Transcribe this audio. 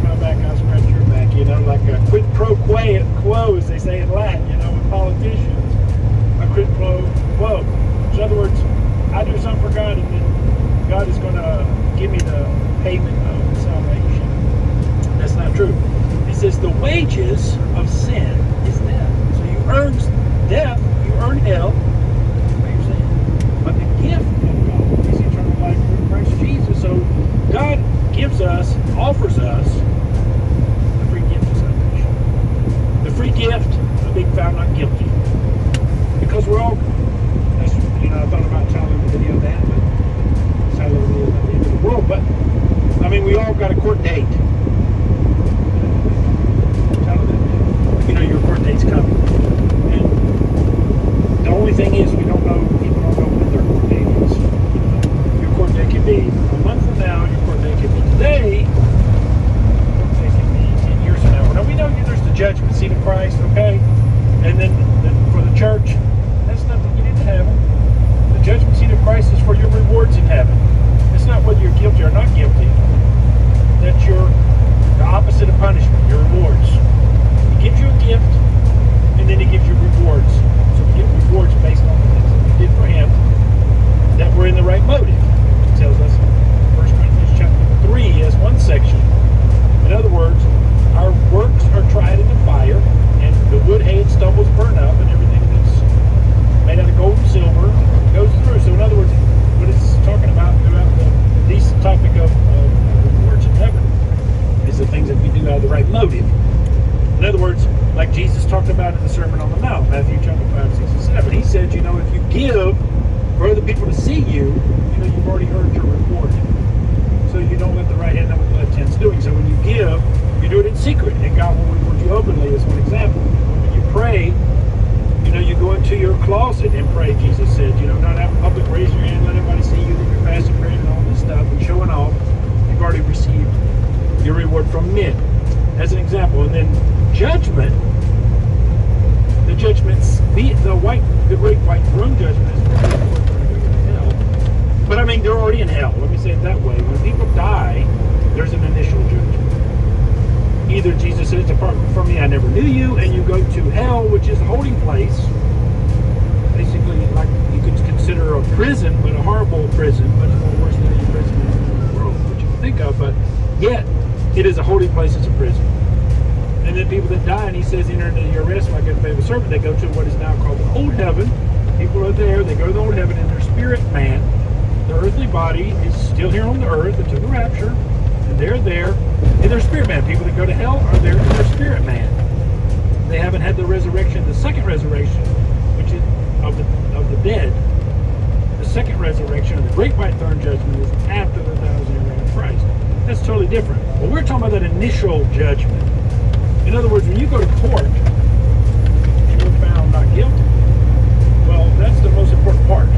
my back, I'll scratch your back. You know, like a quid pro quo, as they say in Latin, you know, with politicians. A quid pro quo. In other words, I do something for God, and then God is going to give me the payment of salvation. That's not true. He says the wages of sin is death. So you earn death, you earn hell, but the gift of God is eternal life through Christ Jesus. So God gives us, offers us the free gift of salvation. The free gift of being found not guilty. Because we're all, you know, I thought about telling the video of that, but it's not the end of the world. But, I mean, we all got a court date. You know, your court date's coming. And the only thing is, people don't know when their court date is. Your court date could be a month from now, your court date could be today, your court date could be 10 years from now. Now, we know there's the judgment seat of Christ, okay? And then for the church, that's not to get into heaven. The judgment seat of Christ is for your rewards in heaven. It's not whether you're guilty or not guilty. That's the opposite of punishment, your rewards. He gives you a gift, and then he gives you rewards. So we get rewards based on the things that we did for him, that were in the right motive. It tells us in 1 Corinthians chapter 3 as one section. In other words, our works are tried in the fire, and the wood, hay, and stubbles burn up, and everything that's made out of gold and silver goes through. So in other words, what it's talking about throughout this topic of rewards in heaven is the things that we do out of the right motive. In other words, like Jesus talked about in the Sermon on the Mount, Matthew chapter 5, 6, and 7. He said, you know, if you give for other people to see you, you know, you've already earned your reward. So you don't let the right hand know what the left hand's doing. So when you give, you do it in secret, and God will reward you openly, as one example. When you pray, you know, you go into your closet and pray, Jesus said, you know, not out in public, raise your hand, let everybody see you that you're fasting, praying, and all this stuff, and showing off. You've already received your reward from men, as an example. And then judgment, the judgment's the great white throne judgment is hell. But I mean, they're already in hell. Let me say it that way. When people die, there's an initial judgment. Either Jesus says, depart from me, I never knew you, and you go to hell, which is a holding place. Basically, like you could consider a prison, but a horrible prison, but it's no worse than any prison in the world that you can think of. But yet, it is a holding place. It's a prison. And then people that die, and he says, enter into your rest like a faithful servant. They go to what is now called the old heaven. People are there. They go to the old heaven, and their spirit man, their earthly body, is still here on the earth until the rapture. And they're there in their spirit man. People that go to hell are there in their spirit man. They haven't had the resurrection, the second resurrection, which is of the dead. The second resurrection, or the great white throne judgment, is after the 1,000-year reign of Christ. That's totally different. But we're talking about that initial judgment. In other words, when you go to court and you're found not guilty, well, that's the most important part.